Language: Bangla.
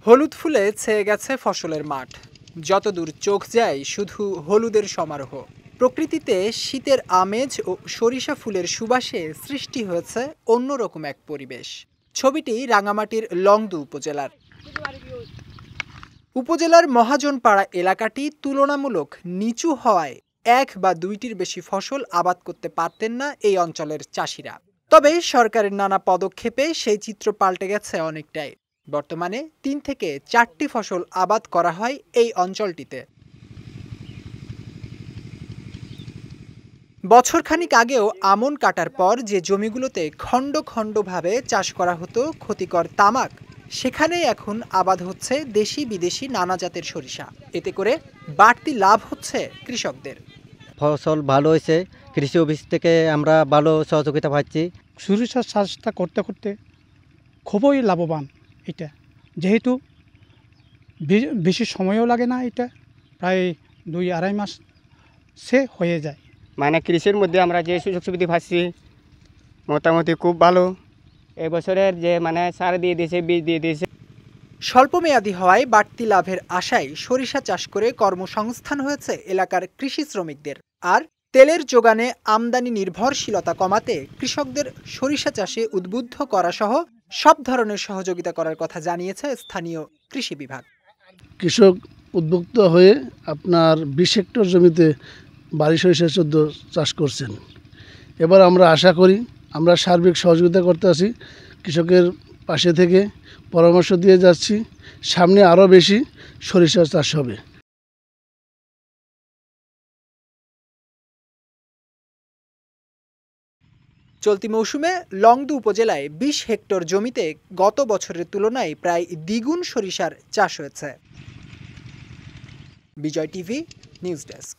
হলুদ ফুলে ছেয়ে গেছে ফসলের মাঠ। যতদূর চোখ যায় শুধু হলুদের সমারোহ। প্রকৃতিতে শীতের আমেজ ও সরিষা ফুলের সুবাসে সৃষ্টি হয়েছে অন্যরকম এক পরিবেশ। ছবিটি রাঙামাটির লংদু উপজেলার। উপজেলার মহাজনপাড়া এলাকাটি তুলনামূলক নিচু হওয়ায় এক বা দুইটির বেশি ফসল আবাদ করতে পারতেন না এই অঞ্চলের চাষিরা। তবে সরকারের নানা পদক্ষেপে সেই চিত্র পাল্টে গেছে অনেকটাই। বর্তমানে ৩ থেকে ৪টি ফসল আবাদ করা হয় এই অঞ্চলটিতে। বছরখানিক আগেও আমন কাটার পর যে জমিগুলোতে খণ্ড খণ্ডভাবে চাষ করা হতো ক্ষতিকর তামাক, সেখানেই এখন আবাদ হচ্ছে দেশি বিদেশি নানা জাতের সরিষা। এতে করে বাড়তি লাভ হচ্ছে কৃষকদের। ফসল ভালো হয়েছে, কৃষি অফিস থেকে আমরা ভালো সহযোগিতা পাচ্ছি। সরিষা চাষটা করতে করতে খুবই লাভবান এটা, যেহেতু বেশি সময়ও লাগে না, এটা প্রায় ২-২.৫ মাস সে হয়ে যায়। মানে কৃষির মধ্যে আমরা যে সুযোগ সুবিধা পাচ্ছি মোটামুটি খুব ভালো। এবছরের যে সার দিয়ে দিয়েছে, বীজ দিয়ে দিয়েছে। স্বল্পমেয়াদী হওয়ায় বাড়তি লাভের আশায় সরিষা চাষ করে কর্মসংস্থান হয়েছে এলাকার কৃষি শ্রমিকদের। আর তেলের যোগানে আমদানি নির্ভরশীলতা কমাতে কৃষকদের সরিষা চাষে উদ্বুদ্ধ করা সহ সব ধরনের সহযোগিতা করার কথা জানিয়েছে স্থানীয় কৃষি বিভাগ। কৃষক উদ্বুদ্ধ হয়ে আপনার ২০ হেক্টর জমিতে বাড়ি সরিষা চাষ করছেন। এবার আমরা আশা করি আমরা সার্বিক সহযোগিতা করতে আছি, কৃষকের পাশে থেকে পরামর্শ দিয়ে যাচ্ছি। সামনে আরও বেশি সরিষা চাষ হবে। চলতি মৌসুমে লংদু উপজেলায় ২০ হেক্টর জমিতে গত বছরের তুলনায় প্রায় দ্বিগুণ সরিষার চাষ হয়েছে। বিজয় টিভি নিউজ ডেস্ক।